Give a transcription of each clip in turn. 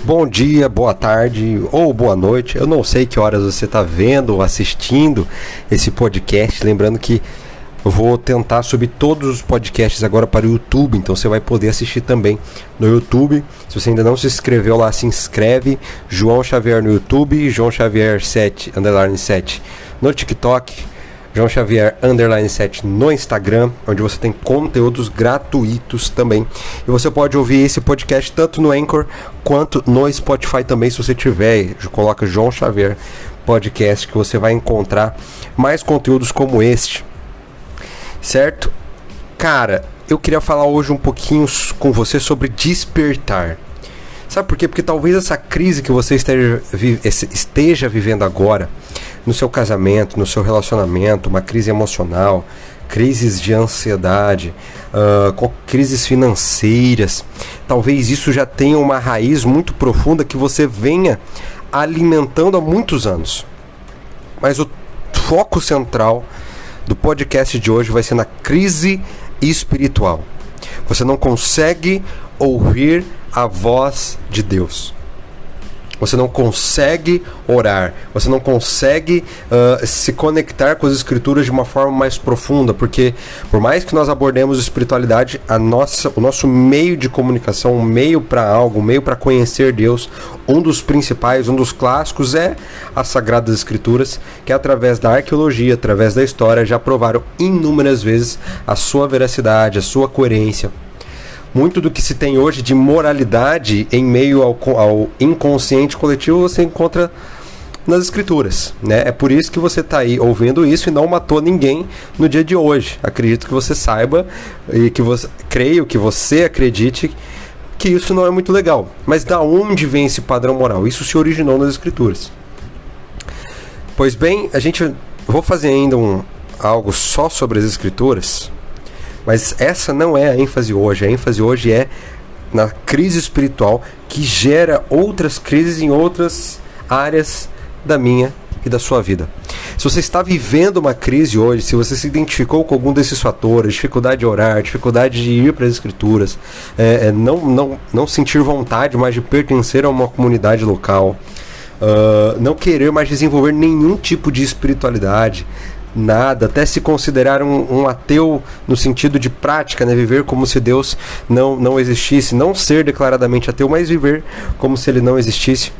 bom dia, boa tarde ou boa noite. Eu não sei que horas você está vendo ou assistindo esse podcast. Lembrando que eu vou tentar subir todos os podcasts agora para o YouTube, então você vai poder assistir também no YouTube. Se você ainda não se inscreveu lá, se inscreve. João Xavier no YouTube, João Xavier 7, _7 no TikTok, João Xavier _7 no Instagram, onde você tem conteúdos gratuitos também. E você pode ouvir esse podcast tanto no Anchor quanto no Spotify também, se você tiver. Coloca João Xavier Podcast que você vai encontrar mais conteúdos como este. Certo? Cara, eu queria falar hoje um pouquinho com você sobre despertar. Sabe por quê? Porque talvez essa crise que você esteja vivendo agora, no seu casamento, no seu relacionamento, uma crise emocional, crises de ansiedade, crises financeiras, talvez isso já tenha uma raiz muito profunda que você venha alimentando há muitos anos. Mas o foco central do podcast de hoje vai ser na crise espiritual. Você não consegue ouvir a voz de Deus. Você não consegue orar. Você não consegue se conectar com as escrituras de uma forma mais profunda. Porque por mais que nós abordemos espiritualidade, o nosso meio de comunicação, um meio para algo, um meio para conhecer Deus, um dos principais, um dos clássicos é as Sagradas Escrituras, que através da arqueologia, através da história, já provaram inúmeras vezes a sua veracidade, a sua coerência. Muito do que se tem hoje de moralidade em meio ao inconsciente coletivo você encontra nas escrituras, né? É por isso que você está aí ouvindo isso e não matou ninguém no dia de hoje. Acredito que você saiba e creio que você acredite que isso não é muito legal. Mas da onde vem esse padrão moral? Isso se originou nas escrituras. Pois bem, vou fazer ainda algo só sobre as escrituras. Mas essa não é a ênfase hoje. A ênfase hoje é na crise espiritual que gera outras crises em outras áreas da minha e da sua vida. Se você está vivendo uma crise hoje, se você se identificou com algum desses fatores, dificuldade de orar, dificuldade de ir para as escrituras, não sentir vontade mais de pertencer a uma comunidade local, não querer mais desenvolver nenhum tipo de espiritualidade, nada, até se considerar um ateu no sentido de prática, né? Viver como se Deus não existisse, não ser declaradamente ateu, mas viver como se ele não existisse.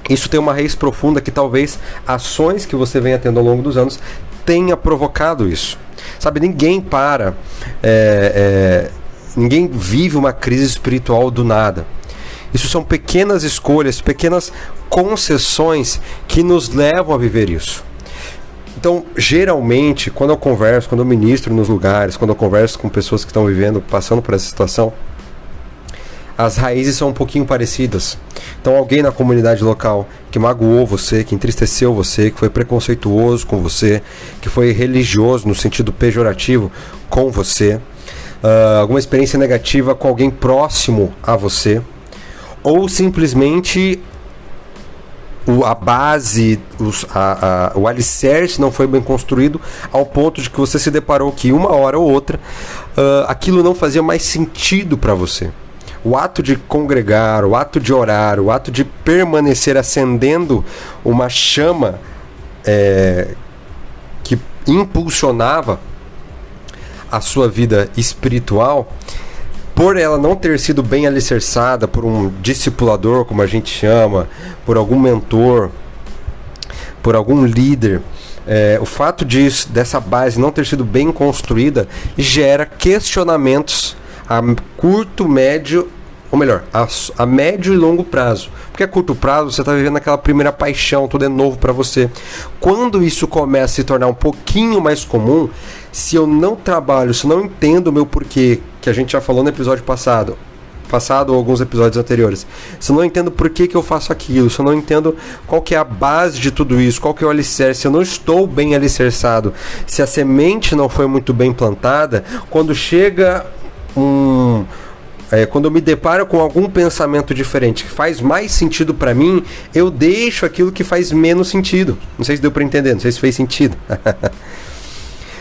Isso tem uma raiz profunda que talvez ações que você venha tendo ao longo dos anos tenha provocado isso. Sabe, ninguém ninguém vive uma crise espiritual do nada. Isso são pequenas escolhas, pequenas concessões que nos levam a viver isso. Então, geralmente, quando eu ministro nos lugares, quando eu converso com pessoas que estão passando por essa situação, as raízes são um pouquinho parecidas. Então, alguém na comunidade local que magoou você, que entristeceu você, que foi preconceituoso com você, que foi religioso no sentido pejorativo com você, alguma experiência negativa com alguém próximo a você, ou simplesmente a base, o alicerce não foi bem construído ao ponto de que você se deparou que uma hora ou outra aquilo não fazia mais sentido para você. O ato de congregar, o ato de orar, o ato de permanecer acendendo uma chama que impulsionava a sua vida espiritual, por ela não ter sido bem alicerçada por um discipulador, como a gente chama, por algum mentor, por algum líder, o fato dessa base não ter sido bem construída gera questionamentos a curto, médio, ou melhor, a médio e longo prazo. Porque a curto prazo você está vivendo aquela primeira paixão, tudo é novo para você. Quando isso começa a se tornar um pouquinho mais comum, se eu não trabalho, se eu não entendo o meu porquê, que a gente já falou no episódio passado ou alguns episódios anteriores, se eu não entendo por que eu faço aquilo, se eu não entendo qual que é a base de tudo isso, qual que é o alicerce, se eu não estou bem alicerçado, se a semente não foi muito bem plantada, quando chega quando eu me deparo com algum pensamento diferente que faz mais sentido para mim, eu deixo aquilo que faz menos sentido. Não sei se deu para entender, não sei se fez sentido.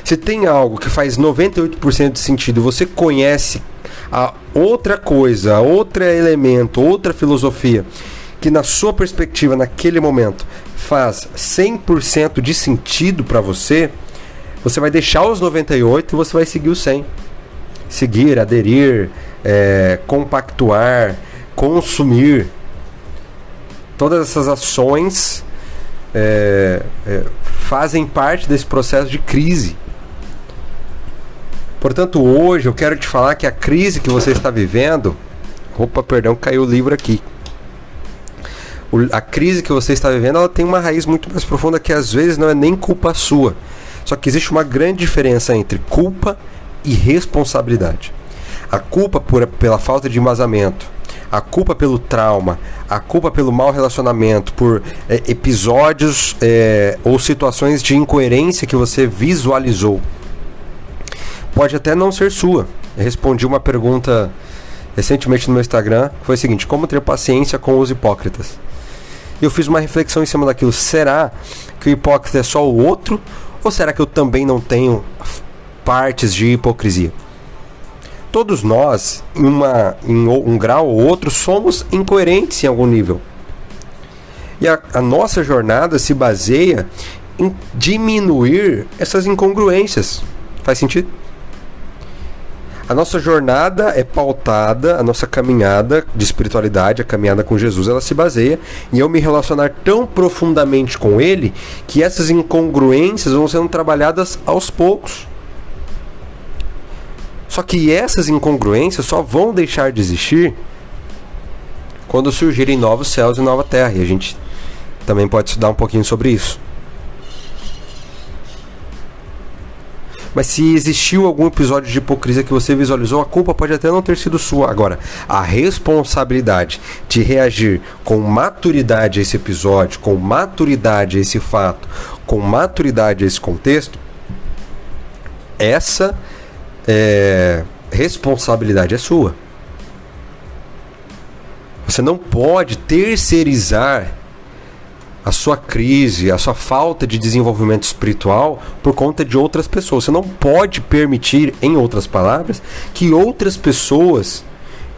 Se tem algo que faz 98% de sentido, você conhece A outra coisa, outro elemento, outra filosofia que na sua perspectiva, naquele momento, faz 100% de sentido para você, você vai deixar os 98 e você vai seguir o 100. Seguir, aderir, compactuar, consumir. Todas essas ações fazem parte desse processo de crise. Portanto, hoje eu quero te falar que a crise que você está vivendo... Opa, perdão, caiu o livro aqui. A crise que você está vivendo, ela tem uma raiz muito mais profunda que às vezes não é nem culpa sua. Só que existe uma grande diferença entre culpa e responsabilidade. A culpa pela falta de embasamento, a culpa pelo trauma, a culpa pelo mau relacionamento, por episódios ou situações de incoerência que você visualizou, pode até não ser sua. Eu respondi uma pergunta recentemente no meu Instagram, que foi o seguinte: como ter paciência com os hipócritas? E eu fiz uma reflexão em cima daquilo. Será que o hipócrita é só o outro? Ou será que eu também não tenho partes de hipocrisia? Todos nós, em um grau ou outro, somos incoerentes em algum nível. E a nossa jornada se baseia em diminuir essas incongruências. Faz sentido? A nossa jornada é pautada, a nossa caminhada de espiritualidade, a caminhada com Jesus, ela se baseia em eu me relacionar tão profundamente com Ele que essas incongruências vão sendo trabalhadas aos poucos. Só que essas incongruências só vão deixar de existir quando surgirem novos céus e nova terra. E a gente também pode estudar um pouquinho sobre isso. Mas se existiu algum episódio de hipocrisia que você visualizou, a culpa pode até não ter sido sua. Agora, a responsabilidade de reagir com maturidade a esse episódio, com maturidade a esse fato, com maturidade a esse contexto, essa responsabilidade é sua. Você não pode terceirizar a sua crise, a sua falta de desenvolvimento espiritual por conta de outras pessoas. Você não pode permitir, em outras palavras, que outras pessoas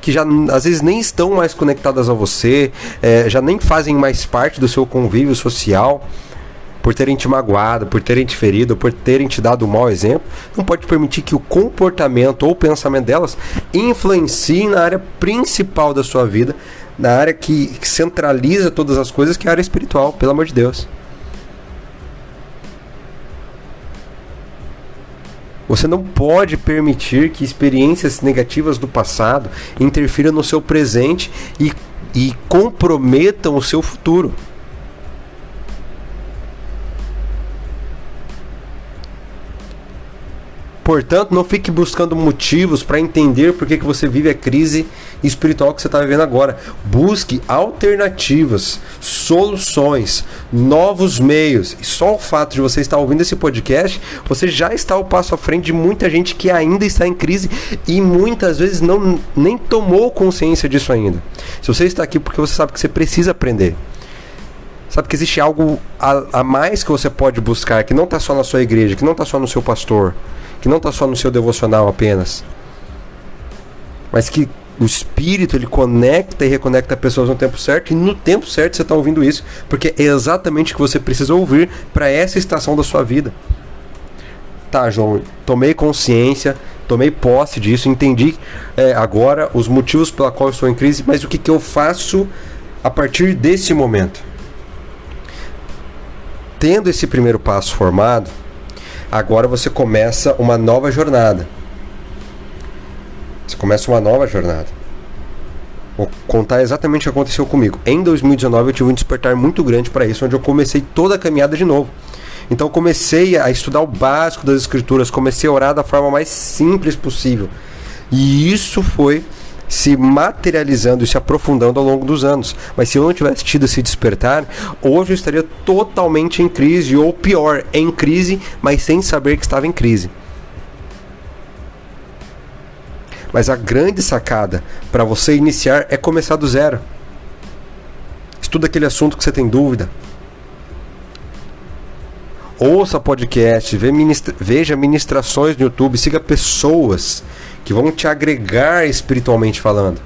que já às vezes nem estão mais conectadas a você, já nem fazem mais parte do seu convívio social, por terem te magoado, por terem te ferido, por terem te dado um mau exemplo, não pode permitir que o comportamento ou o pensamento delas influencie na área principal da sua vida, na área que centraliza todas as coisas, que é a área espiritual, pelo amor de Deus. Você não pode permitir que experiências negativas do passado interfiram no seu presente e comprometam o seu futuro. Portanto, não fique buscando motivos para entender por que você vive a crise espiritual que você está vivendo agora. Busque alternativas, soluções, novos meios. E só o fato de você estar ouvindo esse podcast, você já está ao passo à frente de muita gente que ainda está em crise e muitas vezes nem tomou consciência disso ainda. Se você está aqui porque você sabe que você precisa aprender, sabe que existe algo a mais que você pode buscar, que não está só na sua igreja, que não está só no seu pastor, que não está só no seu devocional apenas, mas que o Espírito, ele conecta e reconecta pessoas no tempo certo, e no tempo certo você está ouvindo isso, porque é exatamente o que você precisa ouvir para essa estação da sua vida. Tá, João, tomei consciência, tomei posse disso, entendi agora os motivos pela qual eu estou em crise, mas o que eu faço a partir desse momento? Tendo esse primeiro passo formado, agora você começa uma nova jornada. Você começa uma nova jornada. Vou contar exatamente o que aconteceu comigo. Em 2019 eu tive um despertar muito grande para isso, onde eu comecei toda a caminhada de novo. Então eu comecei a estudar o básico das escrituras, comecei a orar da forma mais simples possível. E isso foi se materializando e se aprofundando ao longo dos anos. Mas se eu não tivesse tido esse despertar, hoje eu estaria totalmente em crise, ou pior, em crise, mas sem saber que estava em crise. Mas a grande sacada para você iniciar é começar do zero. Estuda aquele assunto que você tem dúvida. ouça podcast, veja ministrações no YouTube, siga pessoas que vão te agregar espiritualmente falando.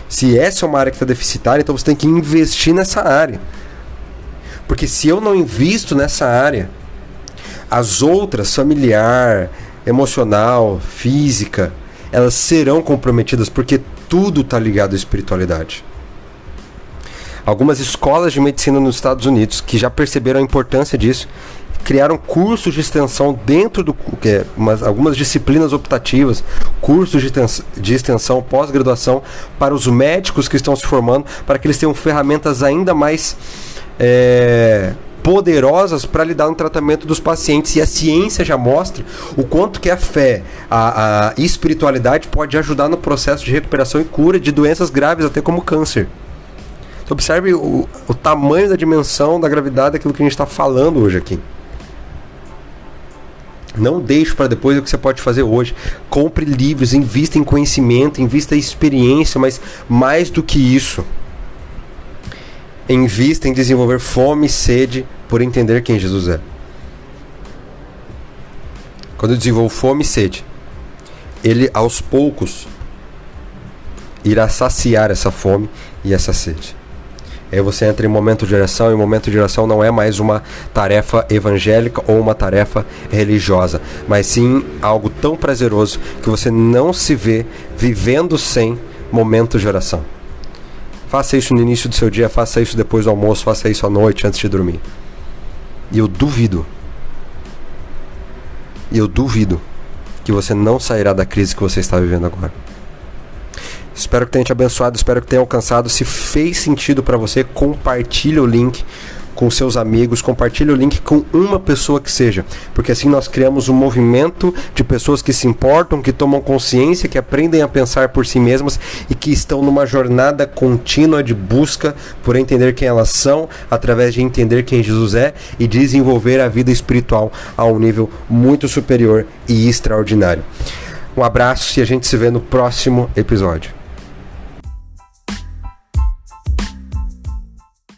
Se essa é uma área que está deficitária, então você tem que investir nessa área. Porque se eu não invisto nessa área, as outras, familiar, emocional, física, elas serão comprometidas, porque tudo está ligado à espiritualidade. Algumas escolas de medicina nos Estados Unidos, que já perceberam a importância disso, criaram cursos de extensão dentro do... algumas disciplinas optativas, cursos de extensão, pós-graduação, para os médicos que estão se formando, para que eles tenham ferramentas ainda mais poderosas para lidar no tratamento dos pacientes. E a ciência já mostra o quanto que a fé, a espiritualidade pode ajudar no processo de recuperação e cura de doenças graves, até como câncer. Então observe o tamanho da dimensão, da gravidade daquilo que a gente está falando hoje aqui. Não deixe para depois o que você pode fazer hoje. Compre livros, invista em conhecimento, invista em experiência, mas mais do que isso, invista em desenvolver fome e sede por entender quem Jesus é. Quando eu desenvolvo fome e sede, Ele aos poucos irá saciar essa fome e essa sede. Aí você entra em momento de oração, e o momento de oração não é mais uma tarefa evangélica ou uma tarefa religiosa, mas sim algo tão prazeroso que você não se vê vivendo sem momentos de oração. Faça isso no início do seu dia, faça isso depois do almoço, faça isso à noite antes de dormir. E eu duvido que você não sairá da crise que você está vivendo agora. Espero que tenha te abençoado, espero que tenha alcançado. Se fez sentido para você, compartilhe o link com seus amigos, compartilhe o link com uma pessoa que seja, porque assim nós criamos um movimento de pessoas que se importam, que tomam consciência, que aprendem a pensar por si mesmas e que estão numa jornada contínua de busca por entender quem elas são, através de entender quem Jesus é e desenvolver a vida espiritual a um nível muito superior e extraordinário. Um abraço e a gente se vê no próximo episódio.